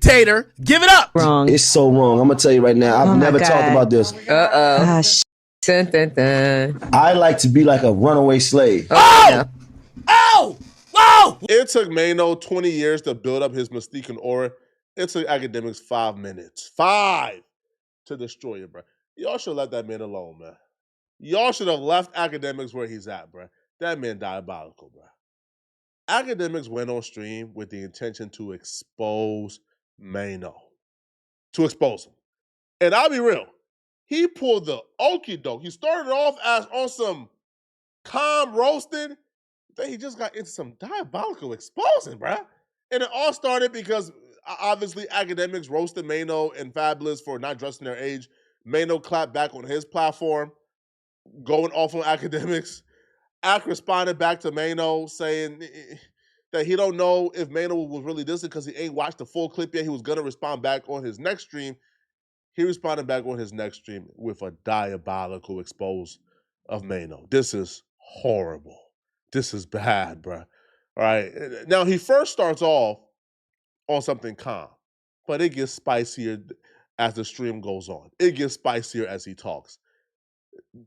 dictator. Give it up. Wrong. It's so wrong. I'm gonna tell you right now. I've never talked about this. Dun, dun, dun. I like to be like a runaway slave. Oh! Oh! Oh! It took Maino 20 years to build up his mystique and aura. It took Akademiks 5 minutes. 5 to destroy it, bro. Y'all should let that man alone, man. Y'all should have left Akademiks where he's at, bro. That man diabolical, bro. Akademiks went on stream with the intention to expose Maino. To expose him. And I'll be real. He pulled the okie doke. He started off as on some calm roasting. Then he just got into some diabolical exposing, bro. And it all started because obviously Akademiks roasted Maino and Fabulous for not dressing their age. Maino clapped back on his platform, going off on Akademiks. Ak responded back to Maino saying that he don't know if Maino was really dissing because he ain't watched the full clip yet. He was going to respond back on his next stream. He responded back on his next stream with a diabolical expose of Maino. This is horrible. This is bad, bro. All right. Now, he first starts off on something calm, but it gets spicier as the stream goes on. It gets spicier as he talks.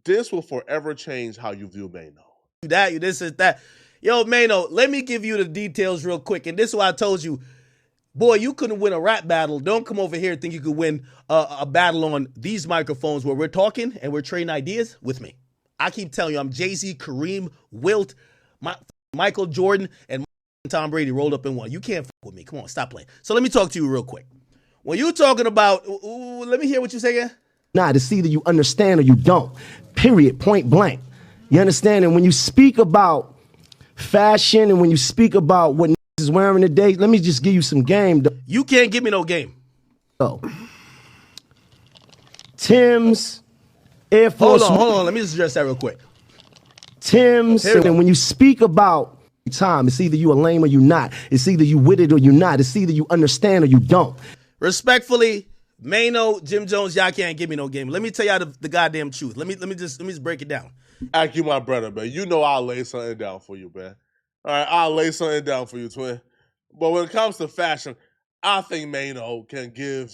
This will forever change how you view Maino. This is that. Yo, Maino, let me give you the details real quick. And this is why I told you, boy, you couldn't win a rap battle. Don't come over here and think you could win a battle on these microphones where we're talking and we're trading ideas with me. I keep telling you, I'm Jay-Z, Kareem, Wilt, Michael Jordan, and Tom Brady rolled up in one. You can't fuck with me. Come on, stop playing. So let me talk to you real quick. When you're talking about, let me hear what you say again. Nah, it's either you understand or you don't. Period. Point blank. You understand? And when you speak about fashion and when you speak about what is wearing today, let me just give you some game. You can't give me no game. Oh. Tim's, Air Force. Hold on. Let me just address that real quick. Tim's, and when you speak about time, it's either you a lame or you not. It's either you with it or you not. It's either you understand or you don't. Respectfully, Maino, Jim Jones, y'all can't give me no game. Let me tell y'all the goddamn truth. Let me just break it down. Ak, you my brother, man. You know I'll lay something down for you, man. All right, I'll lay something down for you, twin. But when it comes to fashion, I think Maino can give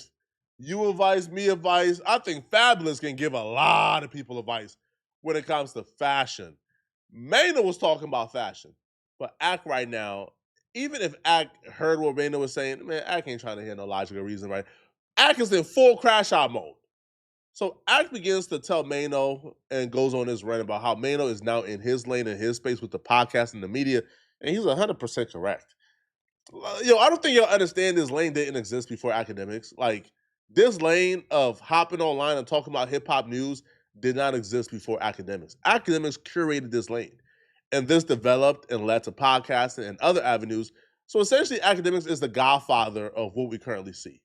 you advice, me advice. I think Fabulous can give a lot of people advice when it comes to fashion. Maino was talking about fashion, but Ak right now, even if Ak heard what Maino was saying, man, Ak ain't trying to hear no logical reason, right? Ak is in full crash out mode. So Ak begins to tell Maino and goes on this rant about how Maino is now in his lane, in his space with the podcast and the media, and he's 100% correct. Yo, I don't think y'all understand this lane didn't exist before Akademiks. Like, this lane of hopping online and talking about hip-hop news did not exist before Akademiks. Akademiks curated this lane, and this developed and led to podcasting and other avenues. So essentially, Akademiks is the godfather of what we currently see.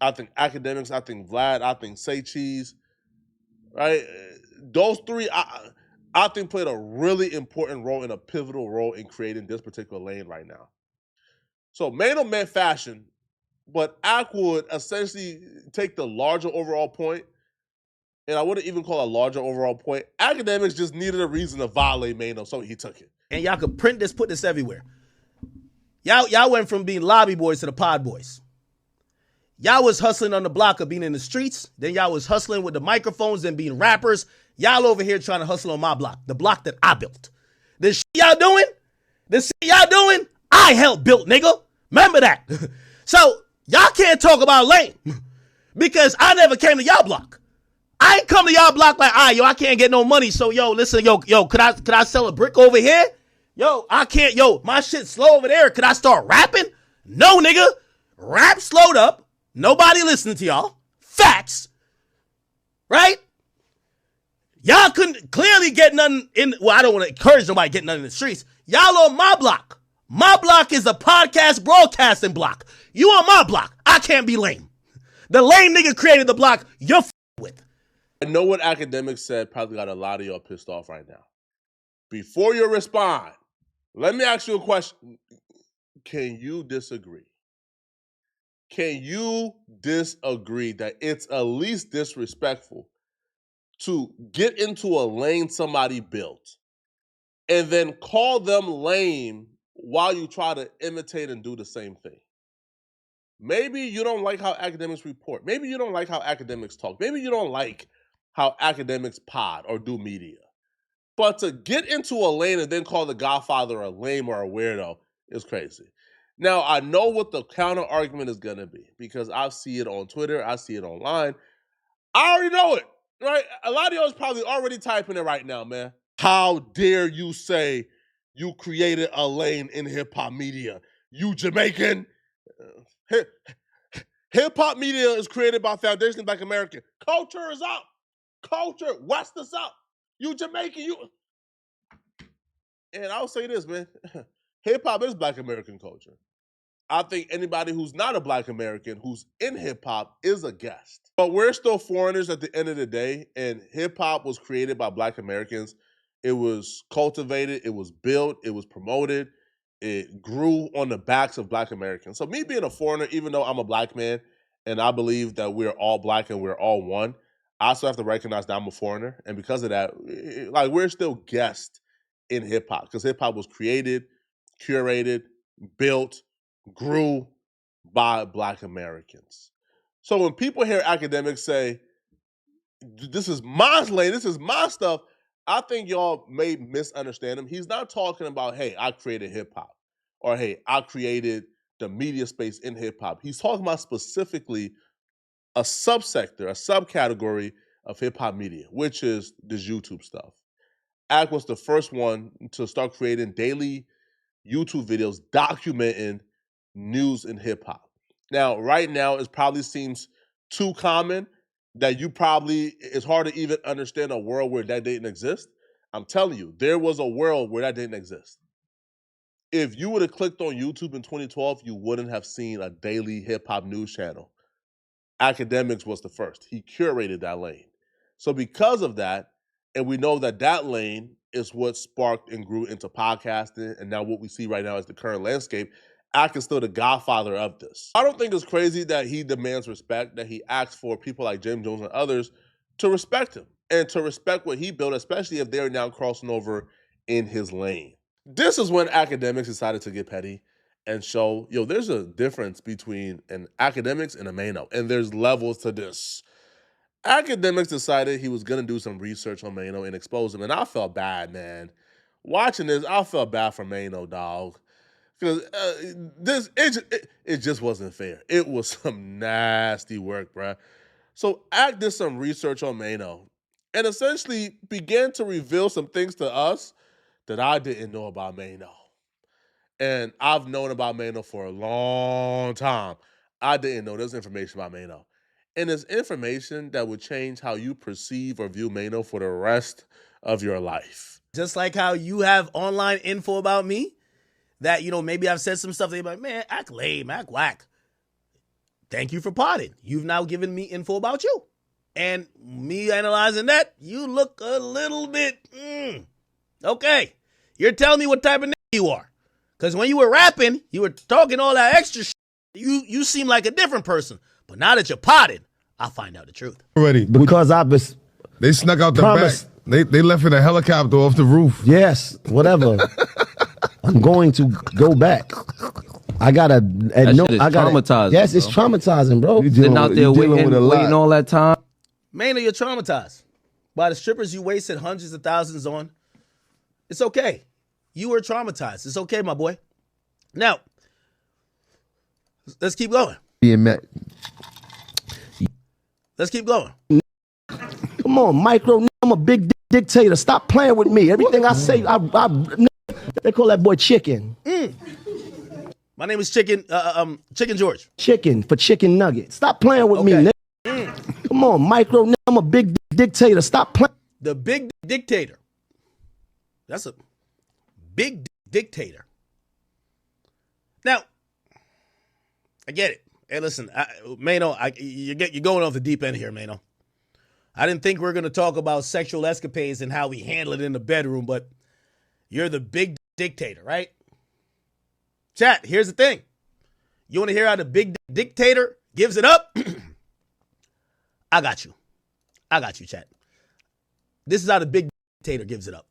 I think Akademiks, I think Vlad, I think Say Cheese, right? Those three, I think played a really important role and a pivotal role in creating this particular lane right now. So Maino meant fashion, but Ak would essentially take the larger overall point, and I wouldn't even call it a larger overall point. Akademiks just needed a reason to violate Maino, so he took it. And y'all could print this, put this everywhere. Y'all went from being lobby boys to the pod boys. Y'all was hustling on the block of being in the streets. Then y'all was hustling with the microphones and being rappers. Y'all over here trying to hustle on my block, the block that I built. This shit y'all doing, I helped build, nigga. Remember that. So y'all can't talk about lame because I never came to y'all block. I ain't come to y'all block like, I can't get no money. So listen, could I sell a brick over here? I can't, my shit's slow over there. Could I start rapping? No, nigga. Rap slowed up. Nobody listening to y'all. Facts. Right? Y'all couldn't clearly get nothing in. Well, I don't want to encourage nobody getting nothing in the streets. Y'all on my block. My block is a podcast broadcasting block. You on my block. I can't be lame. The lame nigga created the block you're with. I know what Akademiks said probably got a lot of y'all pissed off right now. Before you respond, let me ask you a question. Can you disagree? Can you disagree that it's at least disrespectful to get into a lane somebody built and then call them lame while you try to imitate and do the same thing? Maybe you don't like how academics report. Maybe you don't like how academics talk. Maybe you don't like how academics pod or do media. But to get into a lane and then call the Godfather a lame or a weirdo is crazy. Now, I know what the counter argument is going to be because I see it on Twitter. I see it online. I already know it, right? A lot of y'all is probably already typing it right now, man. How dare you say you created a lane in hip-hop media? You Jamaican? Hip-hop media is created by Foundation Black American. Culture is up. Culture, West is up. You Jamaican, you... And I'll say this, man. Hip-hop is Black American culture. I think anybody who's not a Black American who's in hip-hop is a guest. But we're still foreigners at the end of the day, and hip-hop was created by Black Americans. It was cultivated, it was built, it was promoted, it grew on the backs of Black Americans. So me being a foreigner, even though I'm a Black man, and I believe that we're all Black and we're all one, I also have to recognize that I'm a foreigner. And because of that, like, we're still guests in hip-hop, because hip-hop was created, curated, built, grew by Black Americans. So when people hear academics say, this is my lane, this is my stuff, I think y'all may misunderstand him. He's not talking about, hey, I created hip-hop, or hey, I created the media space in hip-hop. He's talking about specifically a subsector, a subcategory of hip-hop media, which is this YouTube stuff. Ak was the first one to start creating daily YouTube videos documenting news in hip-hop. Now, right now, it probably seems too common that it's hard to even understand a world where that didn't exist. I'm telling you, there was a world where that didn't exist. If you would have clicked on YouTube in 2012, you wouldn't have seen a daily hip-hop news channel. Akademiks was the first. He curated that lane. So because of that, and we know that that lane is what sparked and grew into podcasting, and now what we see right now is the current landscape, Ak is still the godfather of this. I don't think it's crazy that he demands respect, that he asks for people like Jim Jones and others to respect him and to respect what he built, especially if they're now crossing over in his lane. This is when Akademiks decided to get petty and show, there's a difference between an Akademiks and a Maino, and there's levels to this. Akademiks decided he was going to do some research on Maino and expose him, and I felt bad, man. Watching this, I felt bad for Maino, dog. Because it just wasn't fair. It was some nasty work, bruh. So Ak did some research on Maino and essentially began to reveal some things to us that I didn't know about Maino. And I've known about Maino for a long time. I didn't know this information about Maino. And it's information that would change how you perceive or view Maino for the rest of your life. Just like how you have online info about me, that, maybe I've said some stuff that you're like, man, act lame, act whack. Thank you for potting. You've now given me info about you. And me analyzing that, you look a little bit, okay. You're telling me what type of nigga you are. Because when you were rapping, you were talking all that extra shit. You seem like a different person. But now that you're potted, I'll find out the truth. Already. Because I was... They snuck out the back. They left in a helicopter off the roof. Yes, whatever. I'm going to go back. I gotta admit, traumatizing. Yes, it's traumatizing, bro. You Sitting out there waiting all that time. Mainly, you're traumatized by the strippers you wasted hundreds of thousands on. It's okay. You were traumatized. It's okay, my boy. Now, let's keep going. Let's keep going. Come on, micro. I'm a big dictator. Stop playing with me. Everything I say, they call that boy Chicken. My name is Chicken George. Chicken for chicken nugget. Stop playing with me. Come on, micro. I'm a big dictator. Stop playing. The big dictator. That's a big dictator. Now, I get it. Hey, listen, Maino, you're going off the deep end here, Maino. I didn't think we were going to talk about sexual escapades and how we handle it in the bedroom, but you're the big dictator, right? Chat, here's the thing. You want to hear how the big dictator gives it up? I got you, chat. This is how the big dictator gives it up.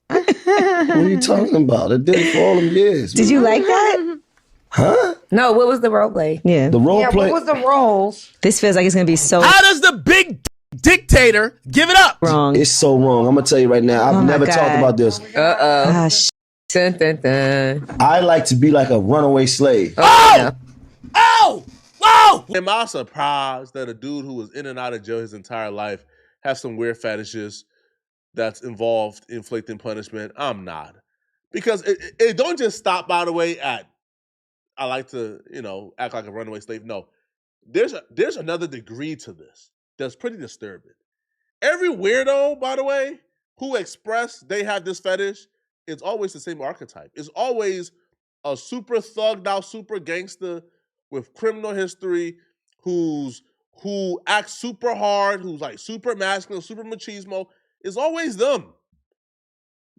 What are you talking about? I did it for all them years. Did you like that? Huh? No, what was the role play? Yeah. The role play. What was the roles? This feels like it's gonna be so How does the big dictator give it up? wrong. It's so wrong. I'm gonna tell you right now. I've Oh my never God. talked about this. Ah, sh- Dun, dun, dun. I like to be like a runaway slave. Oh! Oh! Oh! Am I surprised that a dude who was in and out of jail his entire life has some weird fetishes that's involved inflicting punishment? I'm not. Because it don't just stop, by the way, at I like to, act like a runaway slave. No. There's another degree to this that's pretty disturbing. Every weirdo, by the way, who express they have this fetish, it's always the same archetype. It's always a super thugged out, super gangster with criminal history who acts super hard, who's like super masculine, super machismo. It's always them.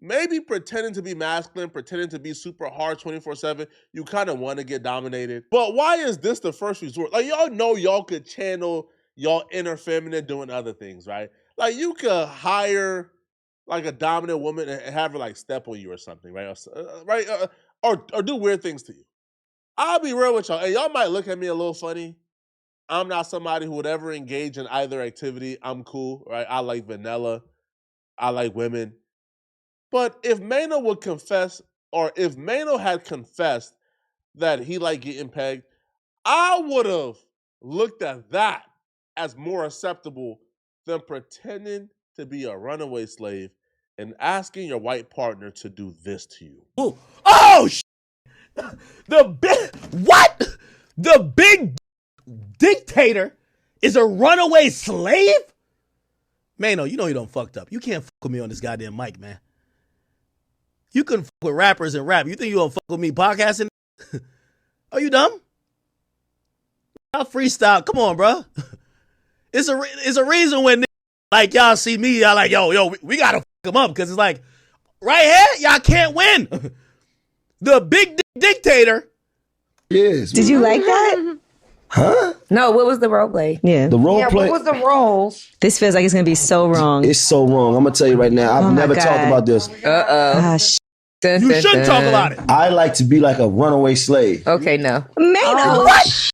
Maybe pretending to be masculine, pretending to be super hard 24/7, you kind of want to get dominated. But why is this the first resort? Like, y'all know y'all could channel y'all inner feminine doing other things, right? Like, you could hire like a dominant woman and have her like step on you or something, right? Or do weird things to you. I'll be real with y'all, and y'all might look at me a little funny. I'm not somebody who would ever engage in either activity. I'm cool, right? I like vanilla. I like women. But if Maino would confess, or if Maino had confessed that he liked getting pegged, I would have looked at that as more acceptable than pretending to be a runaway slave and asking your white partner to do this to you. Ooh. Oh, what? The big dictator is a runaway slave? Maino, you know you done fucked up. You can't fuck with me on this goddamn mic, man. You couldn't fuck with rappers and rap. You think you gonna fuck with me podcasting? Are you dumb? I freestyle. Come on, bro. It's a reason when like y'all see me, y'all like, yo, we gotta fuck them up because it's like, right here, y'all can't win. The big dictator. Yes. Did you like that? Huh? No, what was the role play? Yeah. The role play. What was the roles? This feels like it's gonna be so wrong. It's so wrong. I'm gonna tell you right now. I've Oh my never talked God. about this. Ah, sh- Dun, You dun, should dun. talk about it. I like to be like a runaway slave. Okay, no. Maino, what?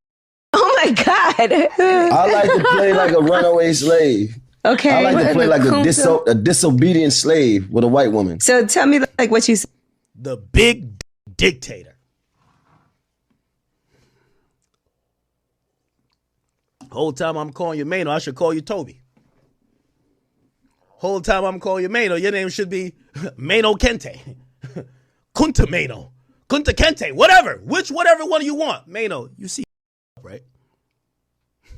Oh my God. I like to play like a runaway slave. Okay. I like to play like Kunta. a disobedient slave with a white woman. So tell me like what you said. The big dictator. Whole time I'm calling you Maino, I should call you Toby. Whole time I'm calling you Maino, your name should be Maino Kente. Kunta Maino. Kunta Kente, whatever. Whatever one you want. Maino, you see, right?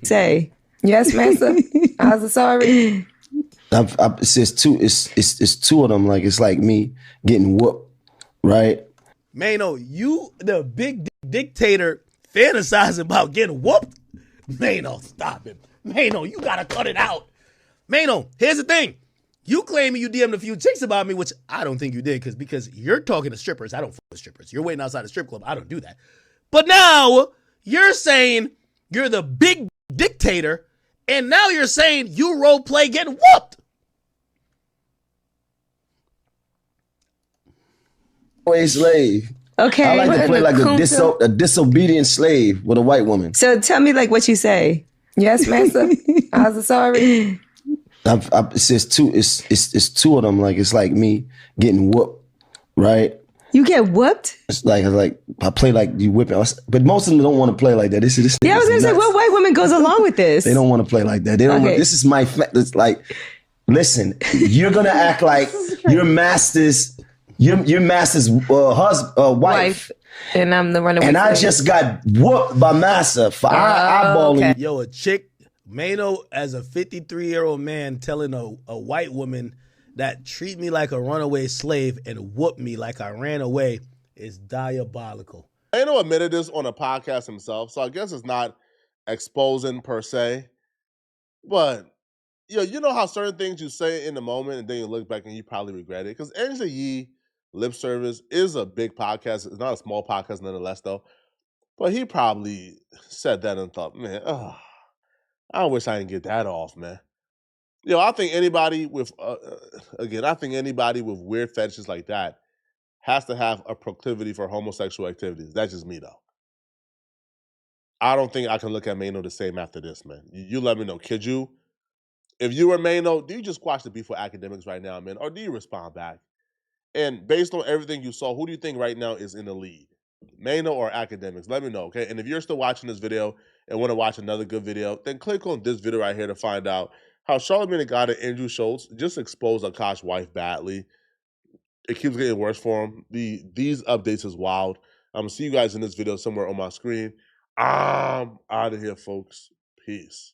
Say. Yes, Massa. I was sorry. It's two of them. Like, it's like me getting whooped, right? Maino, you the big dictator fantasizing about getting whooped? Maino, stop it. Maino, you gotta cut it out. Maino, here's the thing. You claiming you DM'd a few chicks about me, which I don't think you did, because you're talking to strippers. I don't fuck with strippers. You're waiting outside the strip club. I don't do that. But now you're saying you're the big dictator, and now you're saying you role play getting whooped. Runaway slave. Okay. I like to play like Kunta. a disobedient slave with a white woman. So tell me like what you say. Yes, Massa. I was sorry. It's two of them. Like, it's like me getting whooped, right? You get whooped? It's like I play like you whipping, but most of them don't want to play like that. This Yeah, I was gonna say, nuts. what white woman goes along with this? They don't want to play like that. They don't. Okay. This is my. It's like, listen, you're gonna act like your master's wife, And I'm the runaway and I slave. just got whooped by Massa for eyeballing. okay. Yo, a chick, Maino, as a 53-year-old man telling a white woman that treat me like a runaway slave and whoop me like I ran away is diabolical. Maino admitted this on a podcast himself, so I guess it's not exposing per se. But you know how certain things you say in the moment and then you look back and you probably regret it? Because Angela Yee Lip Service is a big podcast. It's not a small podcast nonetheless, though. But he probably said that and thought, man, I wish I didn't get that off, man. I think anybody with, anybody with weird fetishes like that has to have a proclivity for homosexual activities. That's just me, though. I don't think I can look at Maino the same after this, man. You let me know. Could you? If you were Maino, do you just squash the beef with Akademiks right now, man? Or do you respond back? And based on everything you saw, who do you think right now is in the lead? Maino or Akademiks? Let me know, okay? And if you're still watching this video and want to watch another good video, then click on this video right here to find out how Charlamagne the God and Andrew Schultz just exposed Akash's wife badly. It keeps getting worse for him. These updates is wild. I'm gonna see you guys in this video somewhere on my screen. I'm out of here, folks. Peace.